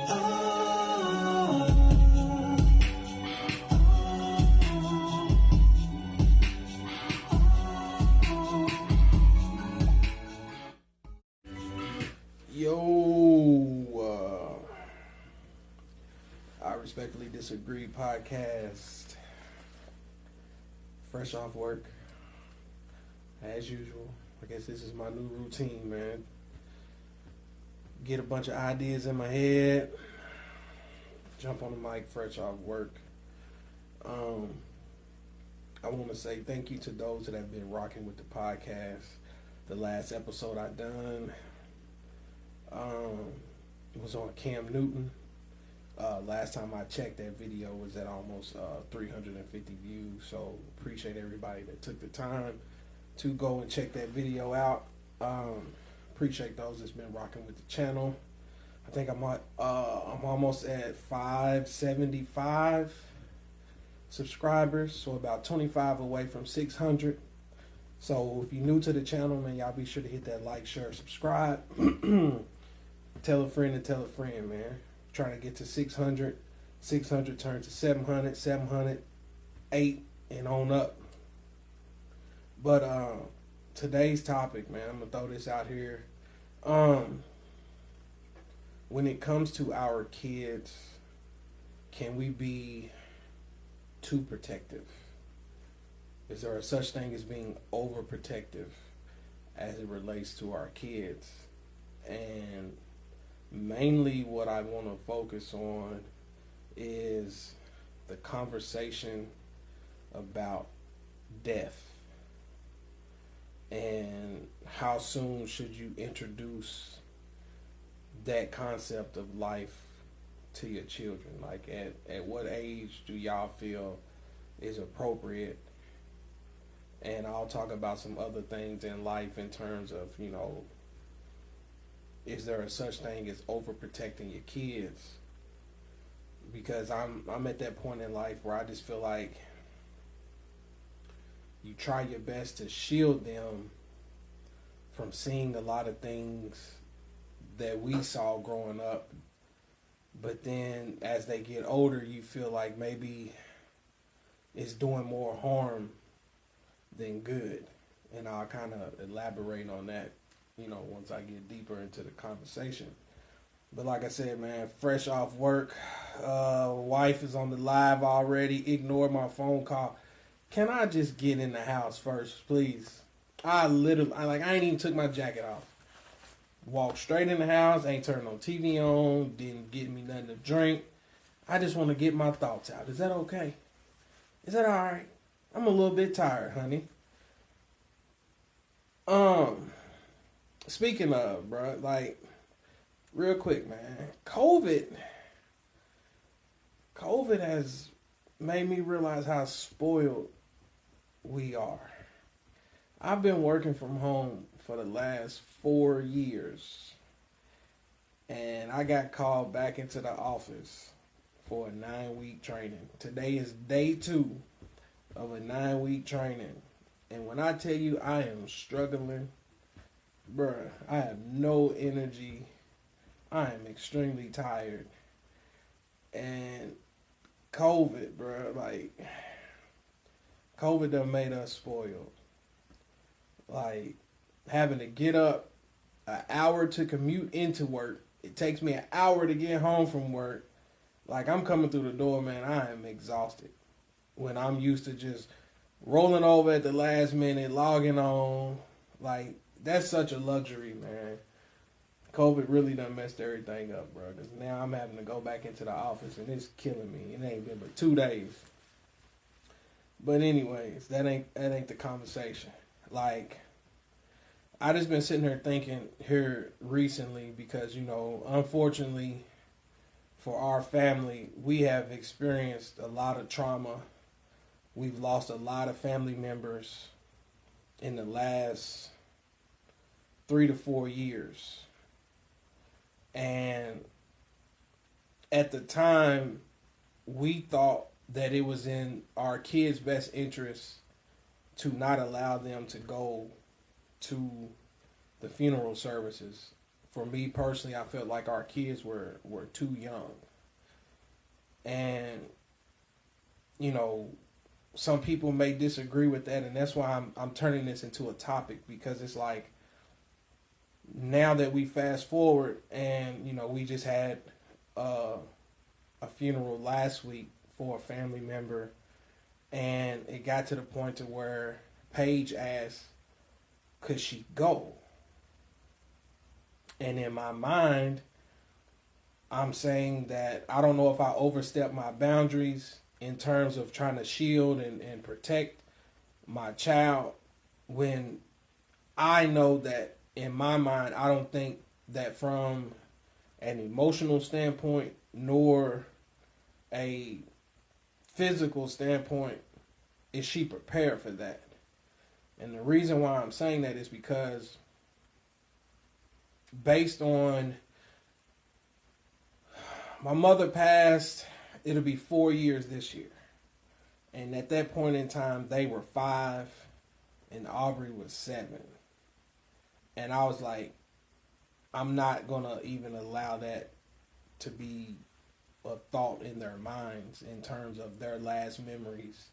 I respectfully disagree podcast. Fresh off work, as usual. I guess this is my new routine, man. Get a bunch of ideas in my head, jump on the mic fresh off work. I want to say thank you to those that have been rocking with the podcast. The last episode I done it was on Cam Newton. Last time I checked, that video was at almost 350 views. So appreciate everybody that took the time to go and check that video out. Appreciate those that's been rocking with the channel. I think I'm almost at 575 subscribers, so about 25 away from 600. So if you're new to the channel, man, y'all be sure to hit that like, share, subscribe. Tell a friend to tell a friend, man. Trying to get to 600. 600 turn to 700, 700, 8, and on up. But today's topic, man, I'm going to throw this out here. When it comes to our kids, can we be too protective? Is there a such thing as being overprotective as it relates to our kids? And mainly what I want to focus on is the conversation about death. And how soon should you introduce that concept of life to your children? Like at what age do y'all feel is appropriate? And I'll talk about some other things in life in terms of, is there a such thing as overprotecting your kids? Because I'm at that point in life where I just feel like you try your best to shield them from seeing a lot of things that we saw growing up. But then as they get older, you feel like maybe it's doing more harm than good. And I'll kind of elaborate on that, once I get deeper into the conversation. But like I said, man, fresh off work, wife is on the live already. Ignore my phone call. Can I just get in the house first, please? I ain't even took my jacket off. Walked straight in the house, ain't turned no TV on, didn't get me nothing to drink. I just want to get my thoughts out. Is that okay? Is that all right? I'm a little bit tired, honey. Speaking of, bro, real quick, man, COVID has made me realize how spoiled we are. I've been working from home for the last 4 years, and I got called back into the office for a 9-week training. Today is day 2 of a 9-week training, and when I tell you I am struggling, bruh, I have no energy. I am extremely tired. And COVID, bruh, COVID done made us spoiled. Having to get up an hour to commute into work. It takes me an hour to get home from work. I'm coming through the door, man, I am exhausted. When I'm used to just rolling over at the last minute, logging on. That's such a luxury, man. COVID really done messed everything up, bro. Because now I'm having to go back into the office, and it's killing me. It ain't been but 2 days. But anyways, that ain't the conversation. I just been sitting here thinking here recently because, unfortunately for our family, we have experienced a lot of trauma. We've lost a lot of family members in the last 3 to 4 years. And at the time, we thought that it was in our kids' best interest to not allow them to go to the funeral services for me personally, I felt like our kids were too young. And, you know, some people may disagree with that, and that's why I'm turning this into a topic, because it's like, now that we fast forward, and, you know, we just had uh, a funeral last week for a family member, and it got to the point to where Paige asked, could she go? And in my mind, I'm saying that I don't know if I overstepped my boundaries in terms of trying to shield and protect my child, when I know that in my mind, I don't think that from an emotional standpoint nor a physical standpoint is she prepared for that. And the reason why I'm saying that is because, based on, my mother passed, it'll be 4 years this year. And at that point in time, they were 5 and Aubrey was 7. And I was like, I'm not going to even allow that to be a thought in their minds in terms of their last memories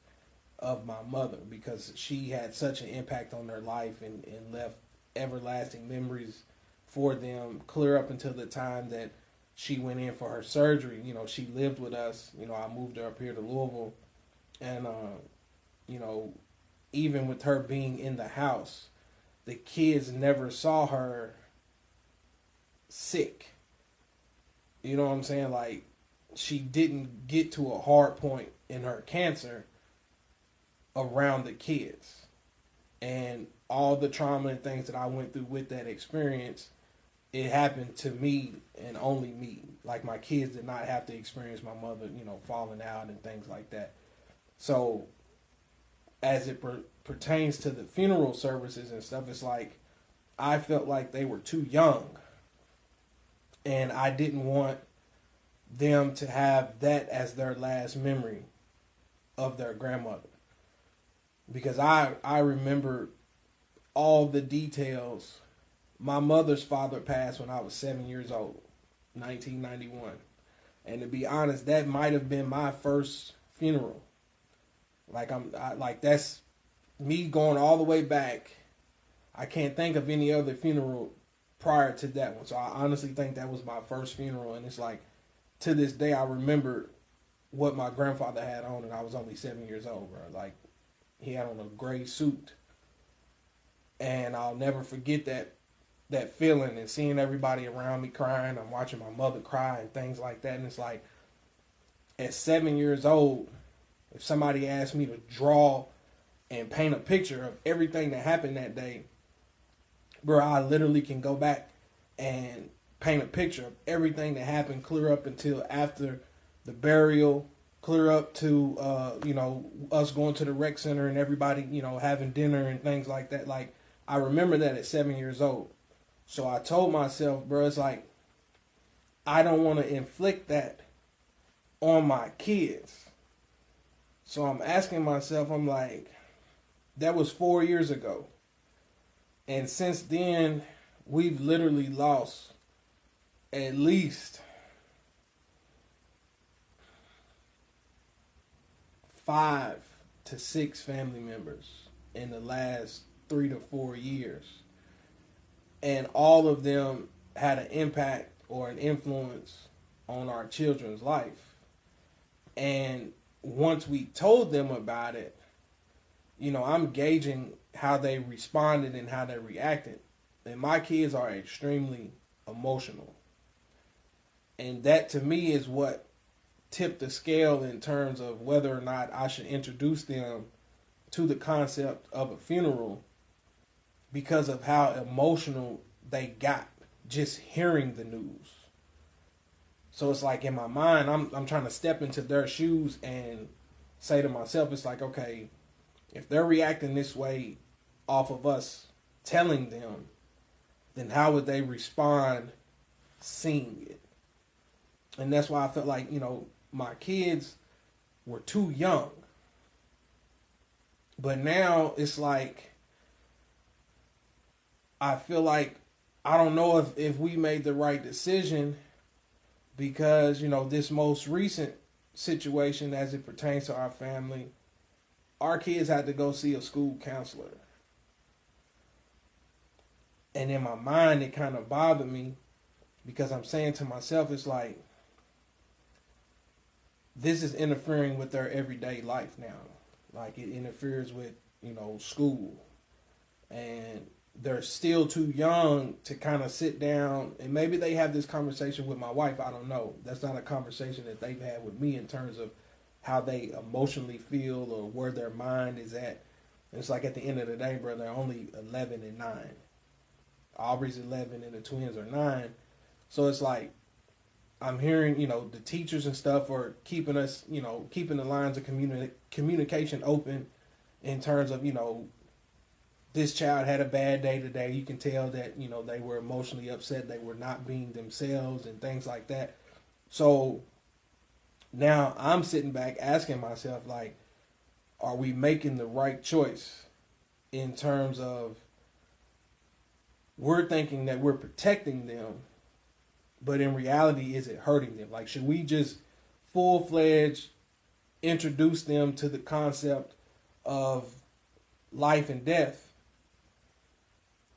of my mother, because she had such an impact on their life, and left everlasting memories for them clear up until the time that she went in for her surgery. You know, she lived with us. You know, I moved her up here to Louisville. And, you know, even with her being in the house, the kids never saw her sick. You know what I'm saying? Like, she didn't get to a hard point in her cancer around the kids. And all the trauma and things that I went through with that experience, it happened to me and only me. Like, my kids did not have to experience my mother, you know, falling out and things like that. So, as it pertains to the funeral services and stuff, it's like, I felt like they were too young. And I didn't want them to have that as their last memory of their grandmother. Because I remember all the details. My mother's father passed when I was 7 years old, 1991. And to be honest, that might have been my first funeral. Like that's me going all the way back. I can't think of any other funeral prior to that one. So I honestly think that was my first funeral. And it's like, to this day, I remember what my grandfather had on, and I was only 7 years old, bro. Like, he had on a gray suit. And I'll never forget that feeling, and seeing everybody around me crying. I'm watching my mother cry and things like that. And it's like, at 7 years old, if somebody asked me to draw and paint a picture of everything that happened that day, bro, I literally can go back and paint a picture of everything that happened, clear up until after the burial, clear up to, you know, us going to the rec center and everybody, you know, having dinner and things like that. Like, I remember that at 7 years old. So I told myself, bro, it's like, I don't want to inflict that on my kids. So I'm asking myself, I'm like, that was 4 years ago. And since then, we've literally lost at least 5 to 6 family members in the last 3 to 4 years. And all of them had an impact or an influence on our children's life. And once we told them about it, you know, I'm gauging how they responded and how they reacted. And my kids are extremely emotional. And that, to me, is what tipped the scale in terms of whether or not I should introduce them to the concept of a funeral, because of how emotional they got just hearing the news. So it's like, in my mind, I'm trying to step into their shoes and say to myself, it's like, okay, if they're reacting this way off of us telling them, then how would they respond seeing it? And that's why I felt like, you know, my kids were too young. But now it's like, I feel like I don't know if we made the right decision because, this most recent situation as it pertains to our family, our kids had to go see a school counselor. And in my mind, it kind of bothered me because I'm saying to myself, it's like, this is interfering with their everyday life now. Like, it interferes with, school. And they're still too young to kind of sit down, and maybe they have this conversation with my wife. I don't know. That's not a conversation that they've had with me in terms of how they emotionally feel or where their mind is at. And it's like, at the end of the day, bro, they're only 11 and 9. Aubrey's 11 and the twins are 9. So it's like, I'm hearing, the teachers and stuff are keeping us, keeping the lines of communication open in terms of, this child had a bad day today. You can tell that, they were emotionally upset. They were not being themselves and things like that. So now I'm sitting back asking myself, like, are we making the right choice in terms of, we're thinking that we're protecting them, but in reality, is it hurting them? Like, should we just full-fledged introduce them to the concept of life and death?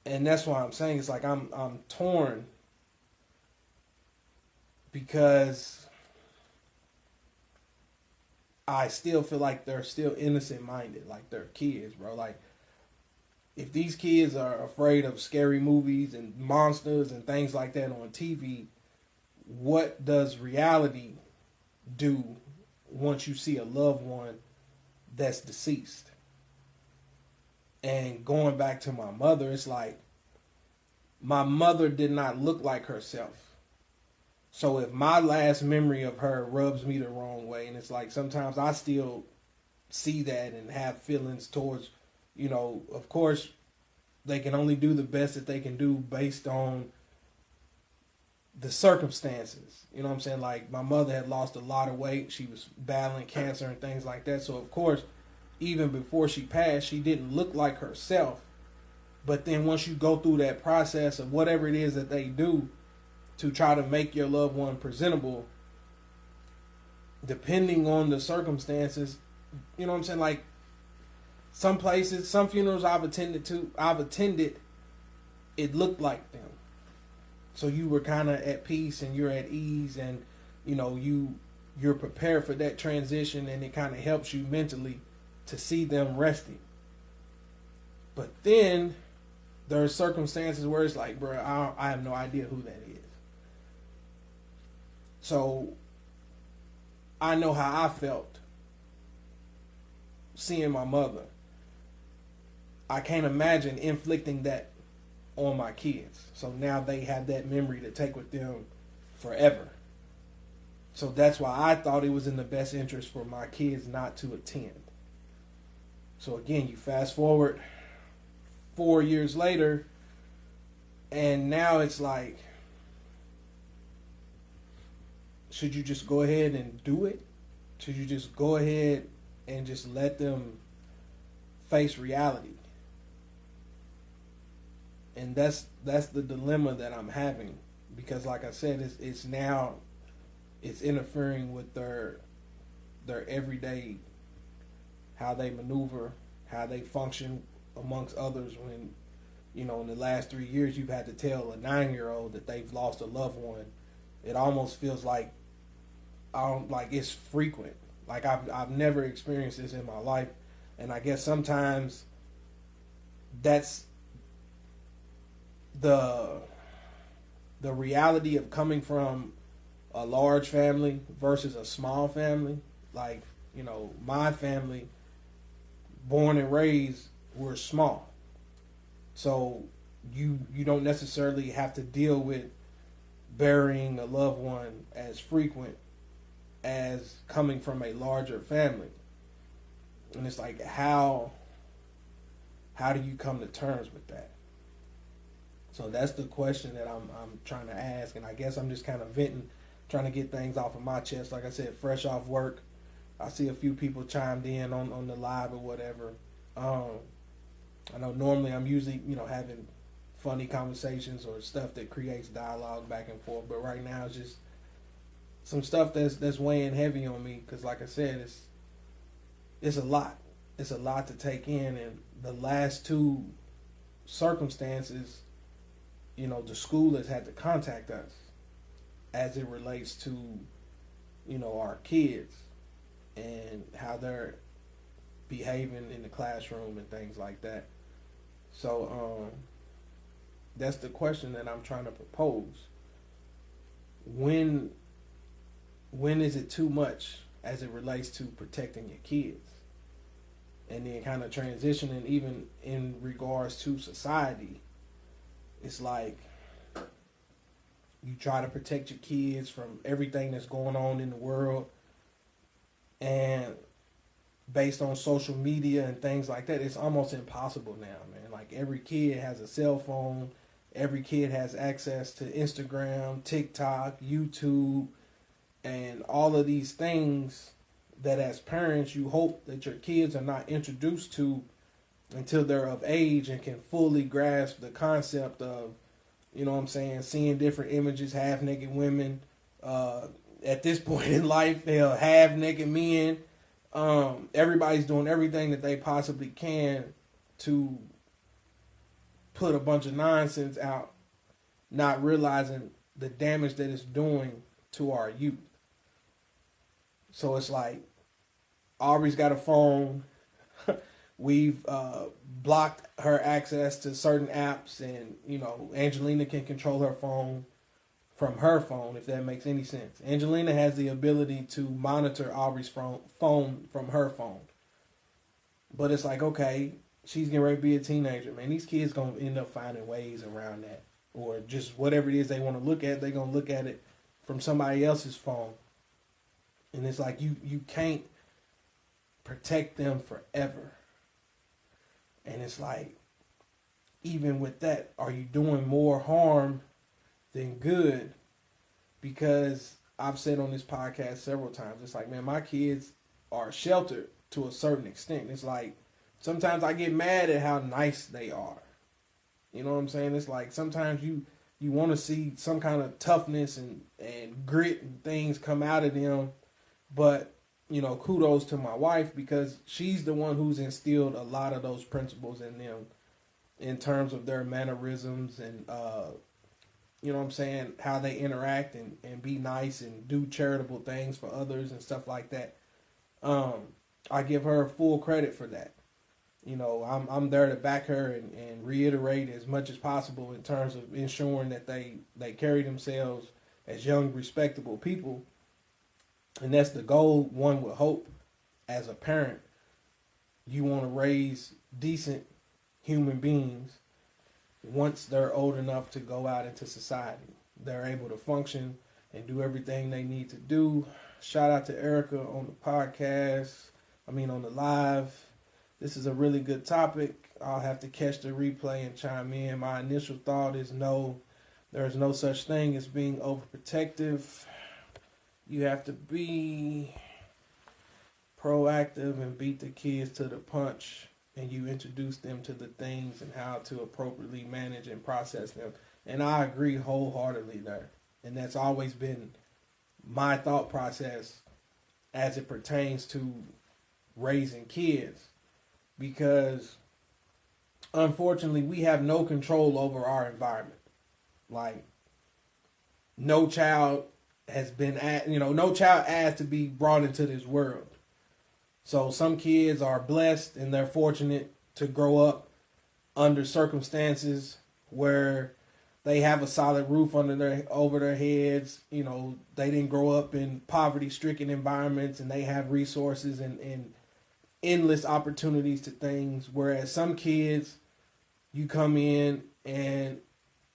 And that's why I'm saying, it's like, I'm torn because I still feel like they're still innocent-minded, like they're kids, bro. Like, if these kids are afraid of scary movies and monsters and things like that on TV, what does reality do once you see a loved one that's deceased? And going back to my mother, it's like, my mother did not look like herself. So if my last memory of her rubs me the wrong way, and it's like, sometimes I still see that and have feelings towards, of course, they can only do the best that they can do based on the circumstances. You know what I'm saying? Like, my mother had lost a lot of weight. She was battling cancer and things like that. So, of course, even before she passed, she didn't look like herself. But then once you go through that process of whatever it is that they do to try to make your loved one presentable, depending on the circumstances, you know what I'm saying? Like, some places, some funerals I've attended, it looked like them. So you were kind of at peace and you're at ease, and you're prepared for that transition, and it kind of helps you mentally to see them resting. But then there are circumstances where it's like, bro, I have no idea who that is. So I know how I felt seeing my mother. I can't imagine inflicting that on my kids. So now they have that memory to take with them forever. So that's why I thought it was in the best interest for my kids not to attend. So again, you fast forward 4 years later, and now it's like, should you just go ahead and do it? Should you just go ahead and just let them face reality? And that's the dilemma that I'm having, because like I said, it's interfering with their everyday, how they maneuver, how they function amongst others. When in the last 3 years you've had to tell a 9-year-old that they've lost a loved one, it almost feels like it's frequent. Like, I've never experienced this in my life, and I guess sometimes that's the reality of coming from a large family versus a small family. Like, my family, born and raised, we're small. So you don't necessarily have to deal with burying a loved one as frequent as coming from a larger family. And it's like, how do you come to terms with that? So that's the question that I'm trying to ask, and I guess I'm just kind of venting, trying to get things off of my chest. Like I said, fresh off work, I see a few people chimed in on the live or whatever. I know normally I'm usually having funny conversations or stuff that creates dialogue back and forth. But right now, it's just some stuff that's weighing heavy on me because, like I said, it's a lot. It's a lot to take in, and the last two circumstances, the school has had to contact us as it relates to, our kids and how they're behaving in the classroom and things like that. So that's the question that I'm trying to propose. When is it too much as it relates to protecting your kids? And then kind of transitioning even in regards to society. It's like you try to protect your kids from everything that's going on in the world, and based on social media and things like that, it's almost impossible now, man. Like every kid has a cell phone, every kid has access to Instagram, TikTok, YouTube, and all of these things that as parents you hope that your kids are not introduced to until they're of age and can fully grasp the concept of, seeing different images, half naked women. At this point in life, they'll half naked men. Everybody's doing everything that they possibly can to put a bunch of nonsense out, not realizing the damage that it's doing to our youth. So it's like, Aubrey's got a phone. We've blocked her access to certain apps, and Angelina can control her phone from her phone, if that makes any sense. Angelina has the ability to monitor Aubrey's phone from her phone. But it's like, okay, she's getting ready to be a teenager, man. These kids gonna end up finding ways around that, or just whatever it is they want to look at, they're gonna look at it from somebody else's phone. And it's like you can't protect them forever. And it's like, even with that, are you doing more harm than good? Because I've said on this podcast several times, it's like, man, my kids are sheltered to a certain extent. It's like, sometimes I get mad at how nice they are. You know what I'm saying? It's like, sometimes you want to see some kind of toughness and grit and things come out of them. But kudos to my wife, because she's the one who's instilled a lot of those principles in them in terms of their mannerisms and, how they interact and be nice and do charitable things for others and stuff like that. I give her full credit for that. I'm there to back her and reiterate as much as possible in terms of ensuring that they carry themselves as young, respectable people. And that's the goal, one would hope, as a parent. You want to raise decent human beings once they're old enough to go out into society. They're able to function and do everything they need to do. Shout out to Erica on the podcast. On the live. This is a really good topic. I'll have to catch the replay and chime in. My initial thought is no, there's no such thing as being overprotective. You have to be proactive and beat the kids to the punch, and you introduce them to the things and how to appropriately manage and process them. And I agree wholeheartedly there. And that's always been my thought process as it pertains to raising kids. Because unfortunately, we have no control over our environment. Like, no child has been, no child asked to be brought into this world. So some kids are blessed and they're fortunate to grow up under circumstances where they have a solid roof over their heads. They didn't grow up in poverty-stricken environments, and they have resources and endless opportunities to things. Whereas some kids, you come in and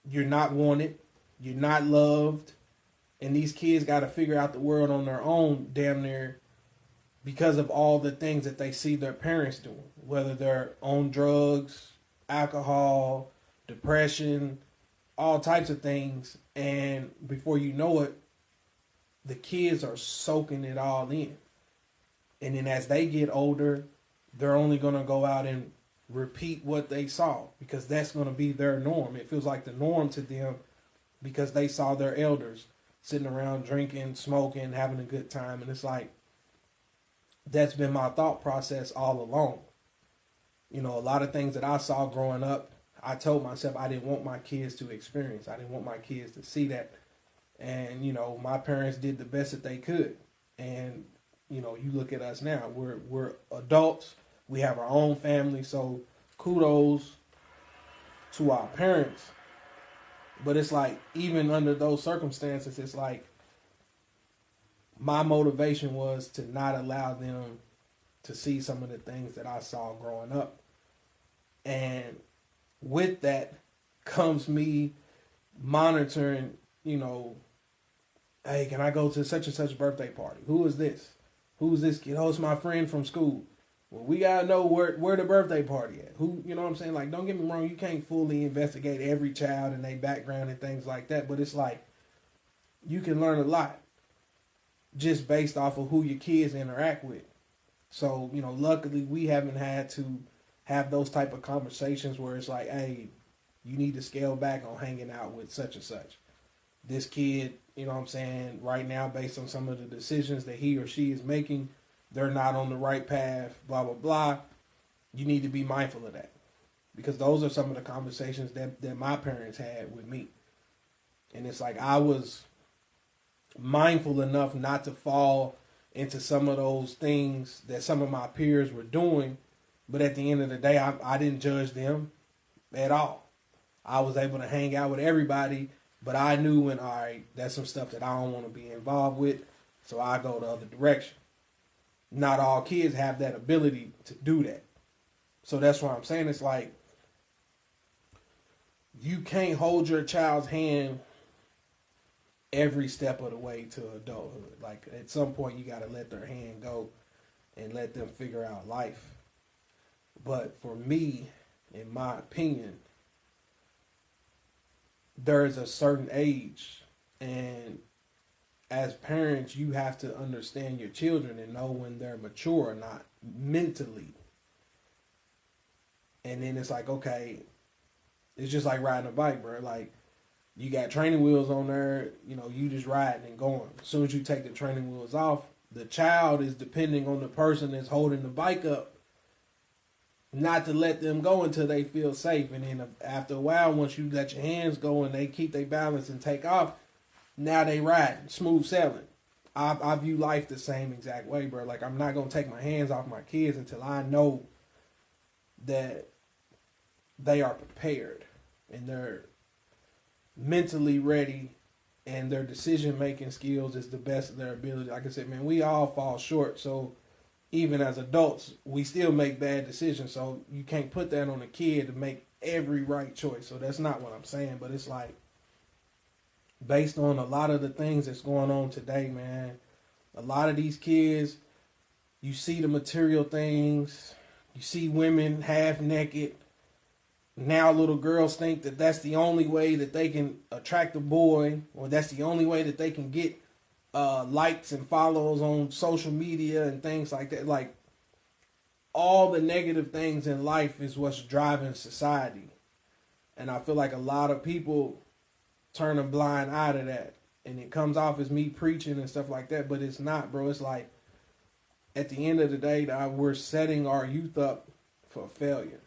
you're not wanted, you're not loved, and these kids got to figure out the world on their own, damn near, because of all the things that they see their parents doing, whether they're on drugs, alcohol, depression, all types of things. And before you know it, the kids are soaking it all in. And then as they get older, they're only going to go out and repeat what they saw because that's going to be their norm. It feels like the norm to them because they saw their elders sitting around drinking, smoking, having a good time. And it's like, that's been my thought process all along. You know, a lot of things that I saw growing up, I told myself I didn't want my kids to experience. I didn't want my kids to see that. And, you know, my parents did the best that they could. And, you know, you look at us now, we're adults. We have our own family. So kudos to our parents. But it's like, even under those circumstances, it's like my motivation was to not allow them to see some of the things that I saw growing up. And with that comes me monitoring, you know, hey, can I go to such and such birthday party? Who is this? Who's this kid? Oh, it's my friend from school. Well, we gotta know where the birthday party at. Who, you know what I'm saying? Like, don't get me wrong, you can't fully investigate every child and their background and things like that. But it's like, you can learn a lot just based off of who your kids interact with. So, you know, luckily we haven't had to have those type of conversations where it's like, hey, you need to scale back on hanging out with such and such. This kid, you know what I'm saying, right now, based on some of the decisions that he or she is making, they're not on the right path, blah, blah, blah. You need to be mindful of that. Because those are some of the conversations that my parents had with me. And it's like I was mindful enough not to fall into some of those things that some of my peers were doing. But at the end of the day, I didn't judge them at all. I was able to hang out with everybody, but I knew when, all right, that's some stuff that I don't want to be involved with, so I go the other direction. Not all kids have that ability to do that. So that's why I'm saying it's like, you can't hold your child's hand every step of the way to adulthood. Like, at some point, you got to let their hand go and let them figure out life. But for me, in my opinion, there's a certain age, and as parents, you have to understand your children and know when they're mature or not mentally. And then it's like, okay, it's just like riding a bike, bro. Like, you got training wheels on there, you know, you just riding and going. As soon as you take the training wheels off, the child is depending on the person that's holding the bike up not to let them go until they feel safe. And then after a while, once you let your hands go and they keep their balance and take off, now they riding, smooth sailing. I view life the same exact way, bro. Like, I'm not going to take my hands off my kids until I know that they are prepared and they're mentally ready and their decision-making skills is the best of their ability. Like I said, man, we all fall short. So even as adults, we still make bad decisions. So you can't put that on a kid to make every right choice. So that's not what I'm saying. But it's like, based on a lot of the things that's going on today, man, a lot of these kids, you see the material things, you see women half naked. Now little girls think that that's the only way that they can attract a boy, or that's the only way that they can get likes and follows on social media and things like that. Like, all the negative things in life is what's driving society. And I feel like a lot of people turn a blind eye to that. And it comes off as me preaching and stuff like that, but it's not, bro. It's like, at the end of the day, we're setting our youth up for failure.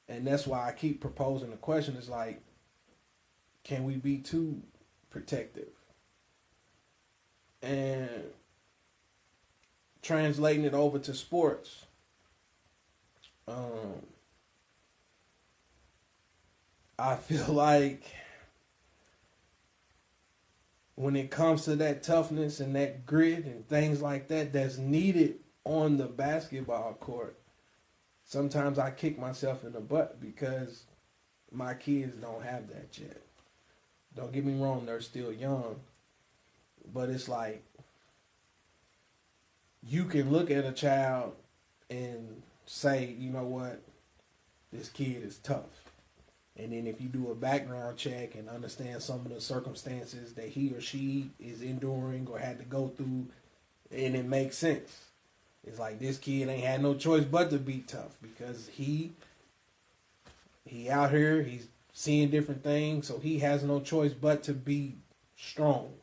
And that's why I keep proposing the question. It's like, can we be too protective? And translating it over to sports, I feel like when it comes to that toughness and that grit and things like that that's needed on the basketball court, sometimes I kick myself in the butt because my kids don't have that yet. Don't get me wrong, they're still young. But it's like, you can look at a child and say, you know what, this kid is tough. And then if you do a background check and understand some of the circumstances that he or she is enduring or had to go through, and it makes sense. It's like this kid ain't had no choice but to be tough because he out here, he's seeing different things, so he has no choice but to be strong.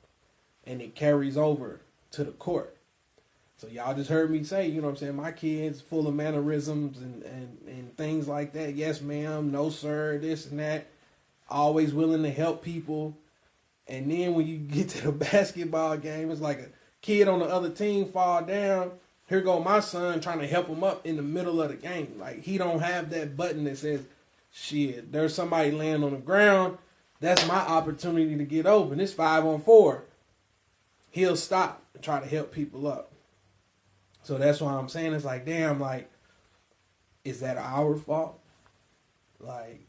And it carries over to the court. So y'all just heard me say, you know what I'm saying, my kid's full of mannerisms and things like that. Yes, ma'am, no, sir, this and that. Always willing to help people. And then when you get to the basketball game, it's like a kid on the other team fall down. Here go my son trying to help him up in the middle of the game. Like, he don't have that button that says, shit, there's somebody laying on the ground. That's my opportunity to get open. It's 5-on-4. He'll stop and try to help people up. So that's why I'm saying it's like, damn, like, is that our fault? Like,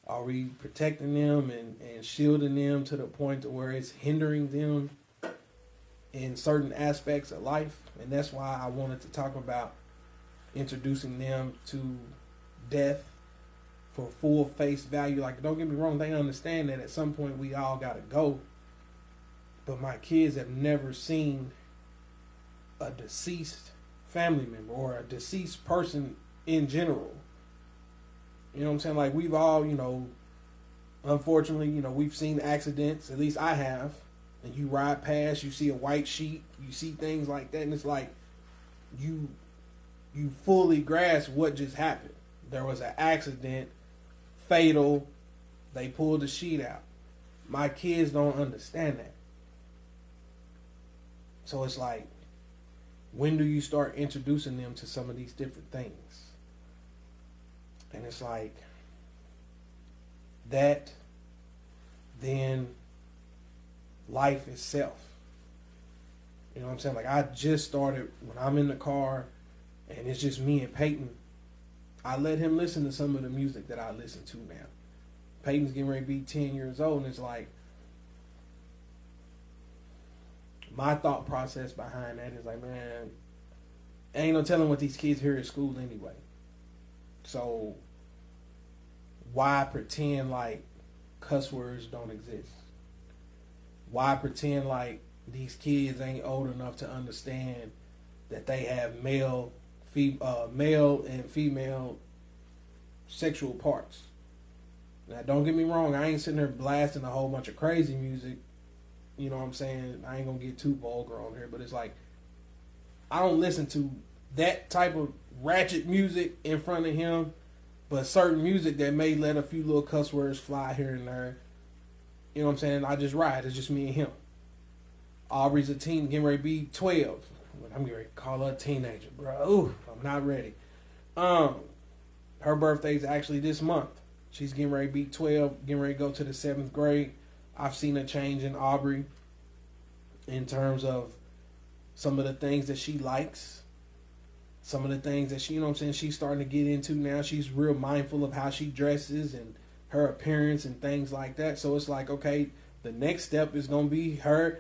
are we protecting them and shielding them to the point to where it's hindering them in certain aspects of life? And that's why I wanted to talk about introducing them to death for full face value. Like, don't get me wrong, they understand that at some point we all gotta go. But my kids have never seen a deceased family member or a deceased person in general. You know what I'm saying? Like, we've all, unfortunately, we've seen accidents. At least I have. And you ride past, you see a white sheet, you see things like that, and it's like you fully grasp what just happened. There was an accident, fatal. They pulled the sheet out. My kids don't understand that. So it's like, when do you start introducing them to some of these different things? And it's like, that, then life itself. You know what I'm saying? Like, I just started, when I'm in the car and it's just me and Peyton, I let him listen to some of the music that I listen to now. Peyton's getting ready to be 10 years old, and it's like, my thought process behind that is like, man, ain't no telling what these kids hear at school anyway. So why pretend like cuss words don't exist? Why pretend like these kids ain't old enough to understand that they have male and female sexual parts? Now, don't get me wrong, I ain't sitting there blasting a whole bunch of crazy music. You know what I'm saying? I ain't gonna get too vulgar on here, but it's like, I don't listen to that type of ratchet music in front of him, but certain music that may let a few little cuss words fly here and there. You know what I'm saying? I just ride. It's just me and him. Aubrey's a teen, getting ready to be 12. I'm getting ready to call her a teenager, bro. Ooh, I'm not ready. Her birthday's actually this month. She's getting ready to be 12, getting ready to go to the 7th grade. I've seen a change in Aubrey in terms of some of the things that she likes, some of the things that she, you know what I'm saying, she's starting to get into now. She's real mindful of how she dresses and her appearance and things like that. So it's like, okay, the next step is going to be her,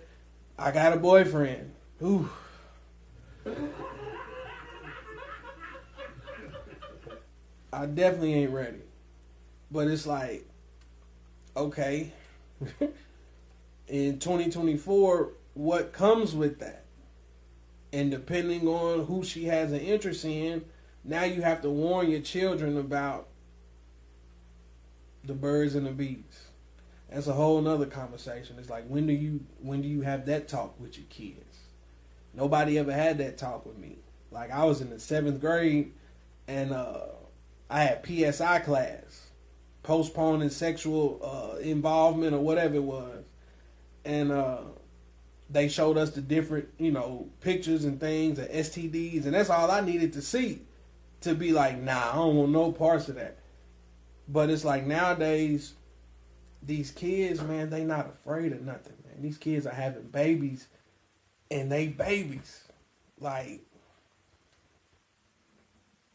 I got a boyfriend. Ooh. I definitely ain't ready. But it's like, okay, in 2024, what comes with that? And depending on who she has an interest in, now you have to warn your children about the birds and the bees. That's a whole nother conversation. It's like, when do you have that talk with your kids? Nobody ever had that talk with me. Like, I was in the 7th grade and I had PSI class, postponing sexual involvement or whatever it was. And they showed us the different, pictures and things of STDs, and that's all I needed to see to be like, nah, I don't want no parts of that. But it's like, nowadays, these kids, man, they not afraid of nothing, man. These kids are having babies, and they babies. Like,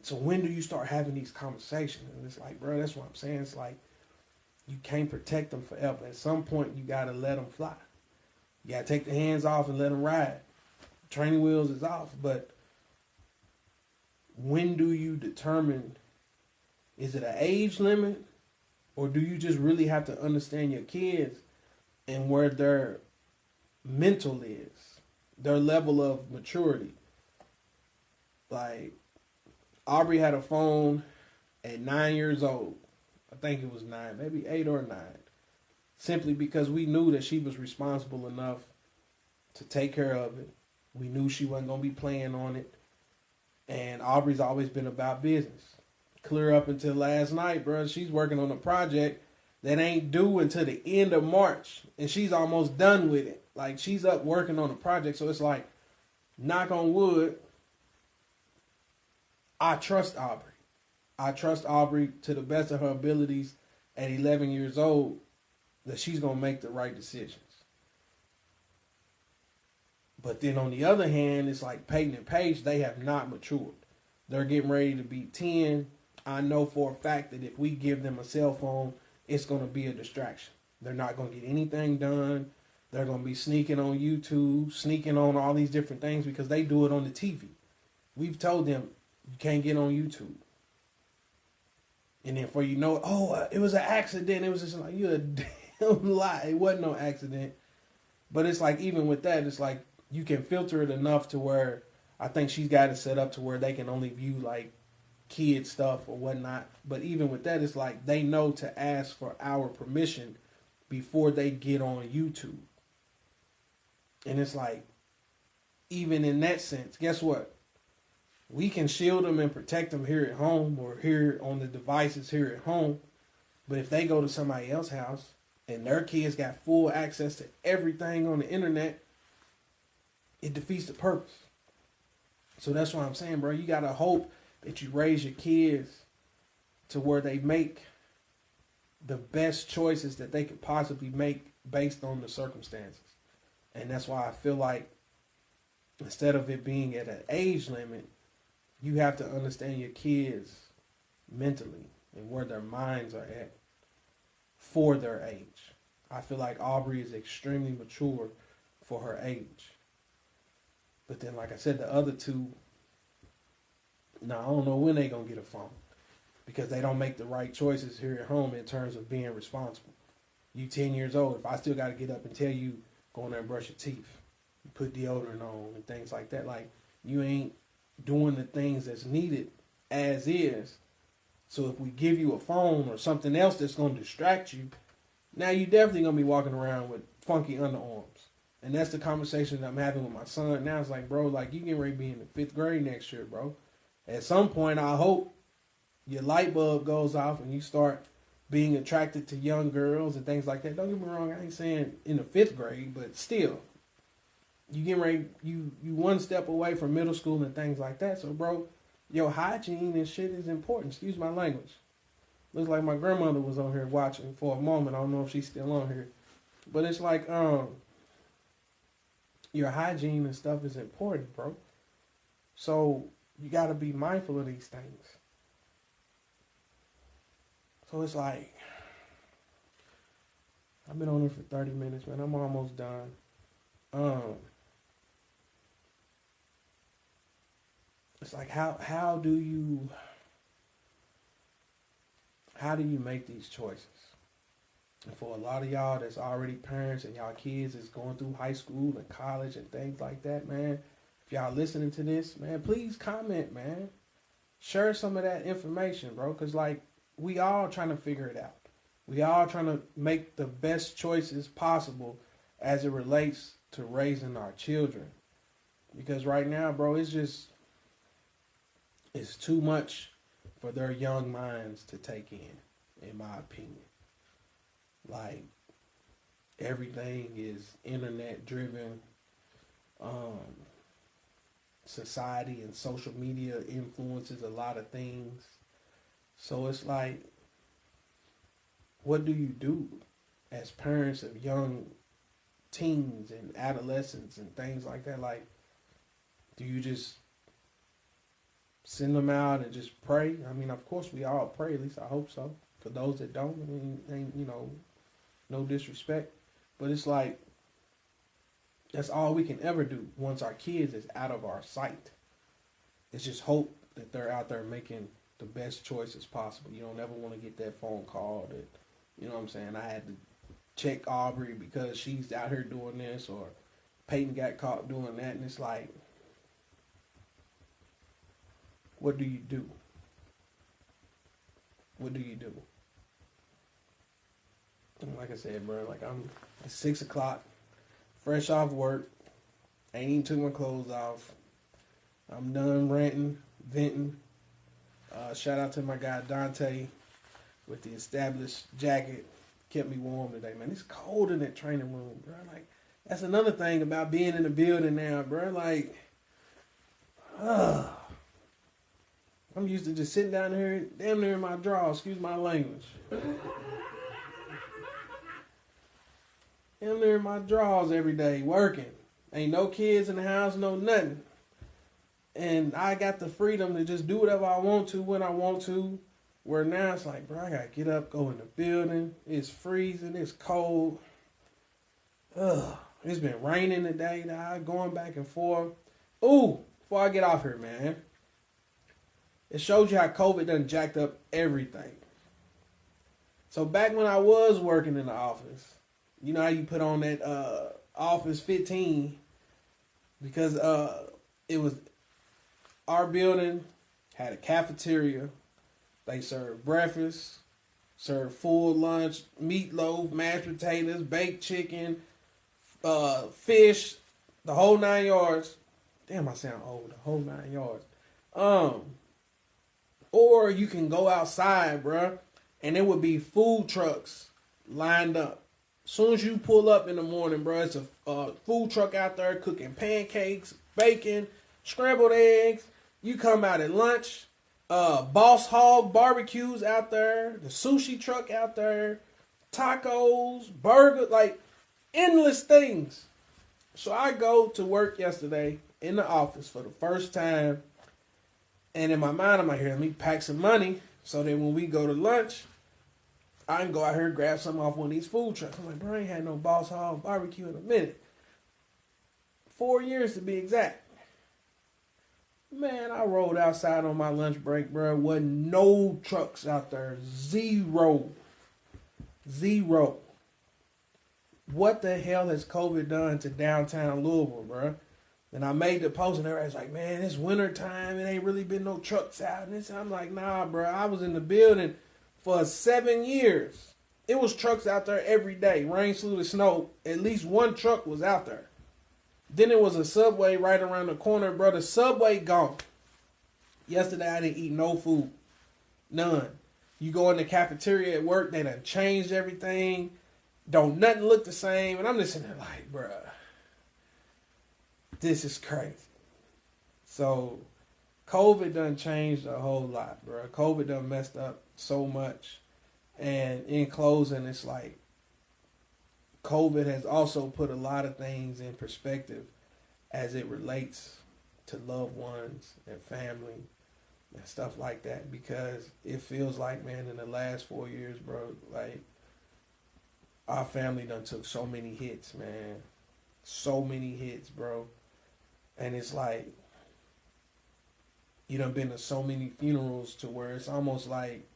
so when do you start having these conversations? And it's like, bro, that's what I'm saying. It's like, you can't protect them forever. At some point, you got to let them fly. You got to take the hands off and let them ride. Training wheels is off. But when do you determine, is it an age limit? Or do you just really have to understand your kids and where their mental is, their level of maturity? Like, Aubrey had a phone at 9 years old. I think it was 9, maybe 8 or 9. Simply because we knew that she was responsible enough to take care of it. We knew she wasn't going to be playing on it. And Aubrey's always been about business. Clear up until last night, bro. She's working on a project that ain't due until the end of March. And she's almost done with it. Like, she's up working on a project. So it's like, knock on wood, I trust Aubrey. I trust Aubrey to the best of her abilities at 11 years old that she's going to make the right decisions. But then on the other hand, it's like Peyton and Paige, they have not matured. They're getting ready to be 10. I know for a fact that if we give them a cell phone, it's going to be a distraction. They're not going to get anything done. They're going to be sneaking on YouTube, sneaking on all these different things because they do it on the TV. We've told them you can't get on YouTube. And then for you know, it was an accident. It was just like, you're a damn lie. It wasn't no accident. But it's like, even with that, it's like you can filter it enough to where I think she's got it set up to where they can only view like kid stuff or whatnot. But even with that, it's like they know to ask for our permission before they get on YouTube. And it's like, even in that sense, guess what? We can shield them and protect them here at home or here on the devices here at home. But if they go to somebody else's house and their kids got full access to everything on the internet, it defeats the purpose. So that's what I'm saying, bro. You got to hope that you raise your kids to where they make the best choices that they could possibly make based on the circumstances. And that's why I feel like instead of it being at an age limit, you have to understand your kids mentally and where their minds are at for their age. I feel like Aubrey is extremely mature for her age. But then, like I said, the other two, now I don't know when they're going to get a phone because they don't make the right choices here at home in terms of being responsible. You 10 years old, if I still got to get up and tell you, go in there and brush your teeth, put deodorant on and things like that, like you ain't doing the things that's needed as is. So if we give you a phone or something else that's going to distract you, now you definitely going to be walking around with funky underarms. And that's the conversation that I'm having with my son now. It's like, bro, like you getting ready to be in the 5th grade next year, bro. At some point, I hope your light bulb goes off and you start being attracted to young girls and things like that. Don't get me wrong, I ain't saying in the 5th grade, but still, you getting ready, you one step away from middle school and things like that. So, bro, your hygiene and shit is important. Excuse my language. Looks like my grandmother was on here watching for a moment. I don't know if she's still on here. But it's like, your hygiene and stuff is important, bro. So you got to be mindful of these things. So it's like, I've been on here for 30 minutes, man. I'm almost done. It's like, how do you make these choices? And for a lot of y'all that's already parents and y'all kids is going through high school and college and things like that, man, if y'all listening to this, man, please comment, man. Share some of that information, bro, because, like, we all trying to figure it out. We all trying to make the best choices possible as it relates to raising our children. Because right now, bro, it's too much for their young minds to take in my opinion. Like, everything is internet driven. Society and social media influences a lot of things. So it's like, what do you do as parents of young teens and adolescents and things like that? Like, do you just send them out and just pray? I mean, of course we all pray, at least I hope so. For those that don't, I mean, ain't, no disrespect. But it's like, that's all we can ever do once our kids is out of our sight. It's just hope that they're out there making the best choices possible. You don't ever want to get that phone call that, you know what I'm saying, I had to check Aubrey because she's out here doing this, or Peyton got caught doing that. And it's like, what do you do? What do you do? And like I said, bro, like I'm at 6 o'clock, fresh off work, ain't even took my clothes off. I'm done ranting, venting. Shout out to my guy Dante with the established jacket. Kept me warm today, man. It's cold in that training room, bro. Like, that's another thing about being in the building now, bro. Like, I'm used to just sitting down here, damn near in my drawers, excuse my language. Damn near in my drawers every day, working. Ain't no kids in the house, no nothing. And I got the freedom to just do whatever I want to when I want to. Where now it's like, bro, I gotta get up, go in the building. It's freezing, it's cold. It's been raining today, going back and forth. Ooh, before I get off here, man. It shows you how COVID done jacked up everything. So back when I was working in the office, you know how you put on that Office 15 because it was our building had a cafeteria. They served breakfast, served full lunch, meatloaf, mashed potatoes, baked chicken, fish, the whole 9 yards. Damn, I sound old. The whole 9 yards. Or you can go outside, bruh, and there would be food trucks lined up. As soon as you pull up in the morning, bruh, it's a food truck out there cooking pancakes, bacon, scrambled eggs. You come out at lunch, Boss Hog barbecues out there, the sushi truck out there, tacos, burgers, like endless things. So I go to work yesterday in the office for the first time. And in my mind, I'm like, here, let me pack some money so that when we go to lunch, I can go out here and grab something off one of these food trucks. I'm like, bro, I ain't had no Boss Hog barbecue in a minute. 4 years to be exact. Man, I rolled outside on my lunch break, bro. Wasn't no trucks out there. Zero. What the hell has COVID done to downtown Louisville, bro? And I made the post and everybody's like, man, it's winter time. It ain't really been no trucks out. And I'm like, nah, bro. I was in the building for 7 years. It was trucks out there every day. Rain, sleet, or snow. At least one truck was out there. Then it was a Subway right around the corner, bro. The Subway gone. Yesterday I didn't eat no food. None. You go in the cafeteria at work, they done changed everything. Don't nothing look the same. And I'm just sitting there like, bro, this is crazy. So COVID done changed a whole lot, bro. COVID done messed up so much. And in closing, it's like COVID has also put a lot of things in perspective as it relates to loved ones and family and stuff like that. Because it feels like, man, in the last 4 years, bro, like our family done took so many hits, man. So many hits, bro. And it's like, you done been to so many funerals to where it's almost like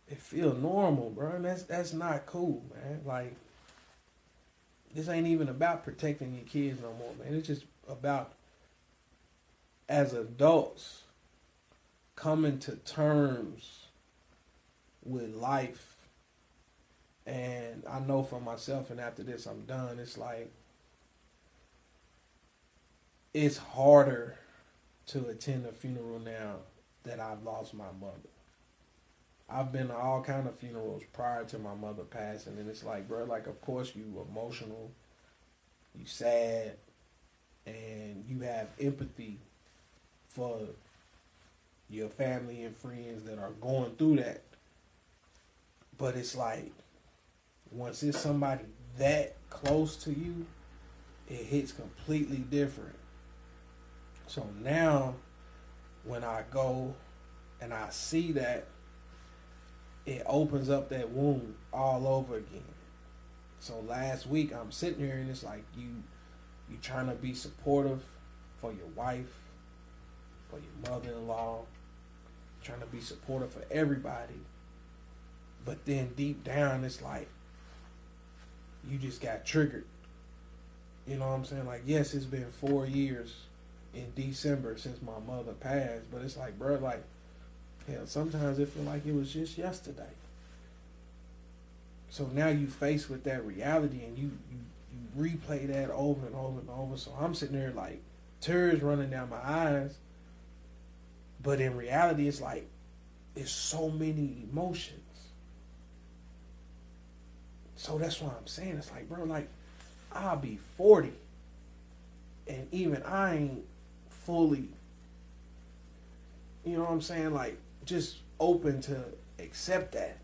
it feel normal, bro. And that's not cool, man. Like, this ain't even about protecting your kids no more, man. It's just about, as adults, coming to terms with life. And I know for myself, and after this I'm done, it's like, it's harder to attend a funeral now that I've lost my mother. I've been to all kind of funerals prior to my mother passing, and it's like, bro, like, of course you emotional, you sad, and you have empathy for your family and friends that are going through that. But it's like, once it's somebody that close to you, it hits completely different. So now, when I go and I see that, it opens up that wound all over again. So last week I'm sitting here and it's like you trying to be supportive for your wife, for your mother-in-law, trying to be supportive for everybody. But then deep down it's like you just got triggered. You know what I'm saying? Like, yes, it's been 4 years in December since my mother passed. But it's like, bro, like, hell, sometimes it feel like it was just yesterday. So now you faced with that reality, and you replay that over and over and over. So I'm sitting there like tears running down my eyes. But in reality, it's like it's so many emotions. So that's why I'm saying it's like, bro, like I'll be 40, and even I ain't fully, you know what I'm saying, like just open to accept that.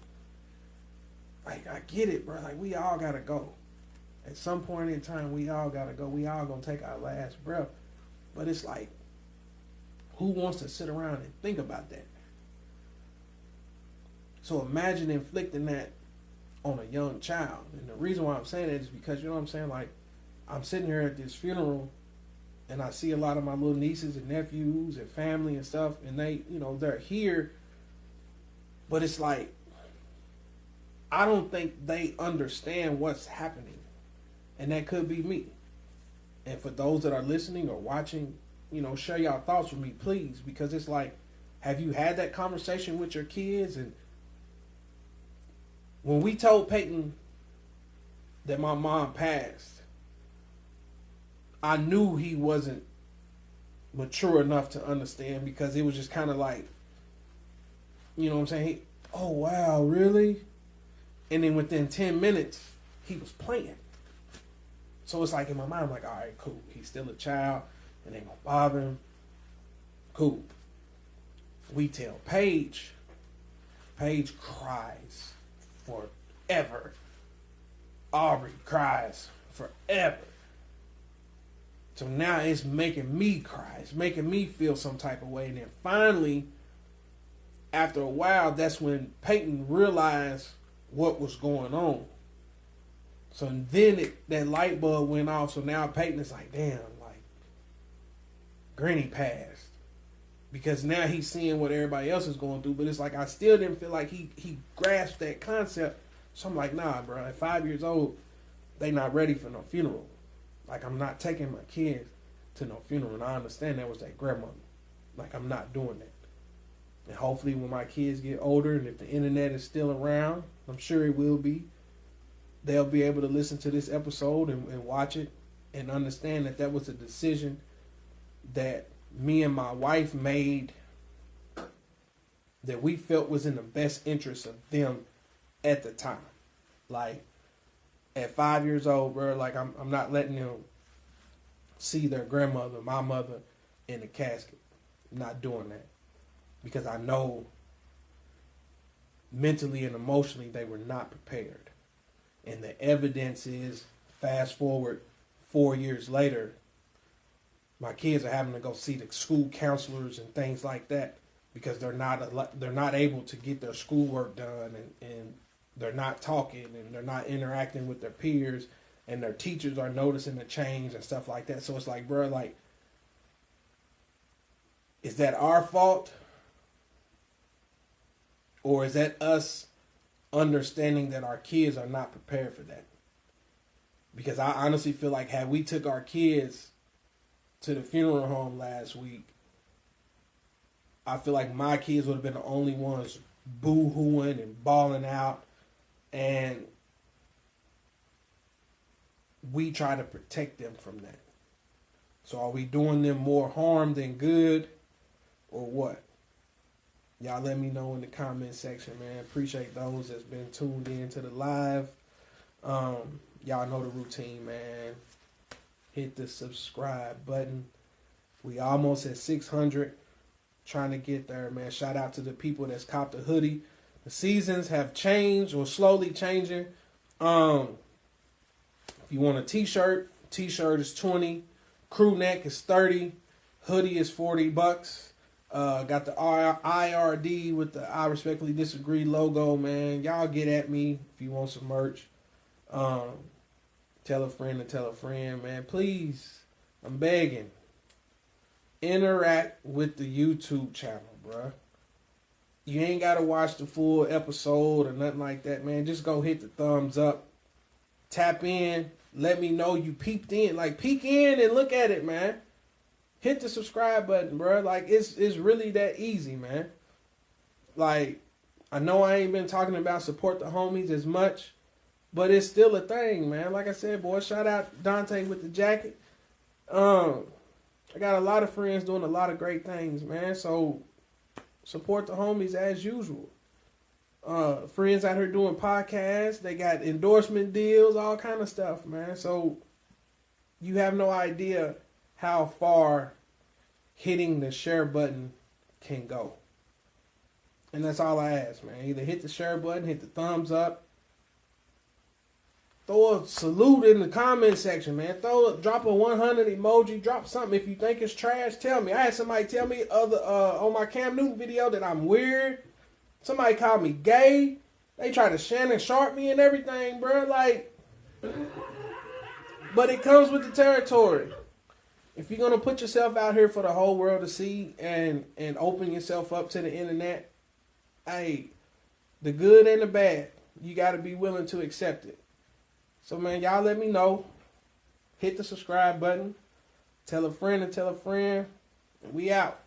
Like I get it, bro. Like we all gotta go. At some point in time, we all gotta go. We all gonna take our last breath. But it's like, who wants to sit around and think about that? So imagine inflicting that on a young child. And the reason why I'm saying that is because, you know what I'm saying, like I'm sitting here at this funeral and I see a lot of my little nieces and nephews and family and stuff, and they, you know, they're here. But it's like, I don't think they understand what's happening. And that could be me. And for those that are listening or watching, you know, share your thoughts with me, please. Because it's like, have you had that conversation with your kids? And when we told Peyton that my mom passed, I knew he wasn't mature enough to understand, because it was just kind of like, you know what I'm saying? Oh, wow, really? And then within 10 minutes, he was playing. So it's like in my mind, I'm like, all right, cool. He's still a child. It ain't gonna bother him. Cool. We tell Paige. Paige cries forever. Aubrey cries forever. So now it's making me cry. It's making me feel some type of way. And then finally, after a while, that's when Peyton realized what was going on. So then that light bulb went off. So now Peyton is like, damn, like, Granny passed. Because now he's seeing what everybody else is going through. But it's like, I still didn't feel like he grasped that concept. So I'm like, nah, bro, at 5 years old, they not ready for no funeral. Like, I'm not taking my kids to no funeral. And I understand that was that grandmother. Like, I'm not doing that. And hopefully when my kids get older, and if the internet is still around, I'm sure it will be, they'll be able to listen to this episode and watch it and understand that that was a decision that me and my wife made, that we felt was in the best interest of them at the time. Like, at 5 years old, bro, like I'm not letting them see their grandmother, my mother, in the casket. I'm not doing that. Because I know mentally and emotionally they were not prepared. And the evidence is, fast forward 4 years later, my kids are having to go see the school counselors and things like that, because they're not able to get their schoolwork done, and they're not talking, and they're not interacting with their peers, and their teachers are noticing the change and stuff like that. So it's like, bro, like, is that our fault? Or is that us understanding that our kids are not prepared for that? Because I honestly feel like, had we took our kids to the funeral home last week, I feel like my kids would have been the only ones boo-hooing and bawling out. And we try to protect them from that. So are we doing them more harm than good, or what? Y'all let me know in the comment section, man. Appreciate those that's been tuned in to the live. Y'all know the routine, man. Hit the subscribe button. We almost at 600. Trying to get there, man. Shout out to the people that's copped a hoodie. The seasons have changed, or slowly changing. If you want a t-shirt is 20. Crew neck is 30. Hoodie is $40. Got the IRD with the I Respectfully Disagree logo, man. Y'all get at me if you want some merch. Tell a friend to tell a friend, man. Please, I'm begging. Interact with the YouTube channel, bruh. You ain't got to watch the full episode or nothing like that, man. Just go hit the thumbs up. Tap in. Let me know you peeped in. Like, peek in and look at it, man. hit the subscribe button, bro. Like, it's really that easy, man. Like, I know I ain't been talking about support the homies as much, but it's still a thing, man. Like I said, boy, shout out Dante with the jacket. I got a lot of friends doing a lot of great things, man. So support the homies as usual. Friends out here doing podcasts. They got endorsement deals, all kind of stuff, man. So you have no idea how far hitting the share button can go. And that's all I ask, man. Either hit the share button, hit the thumbs up, throw a salute in the comment section, man. Drop a 100 emoji, drop something. If you think it's trash, tell me. I had somebody tell me on my Cam Newton video that I'm weird. Somebody called me gay. They try to Shannon Sharp me and everything, bro. Like, but it comes with the territory. If you're gonna put yourself out here for the whole world to see and open yourself up to the internet, hey, the good and the bad, you got to be willing to accept it. So, man, y'all let me know. Hit the subscribe button. Tell a friend and tell a friend. We out.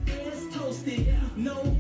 It's toasted. No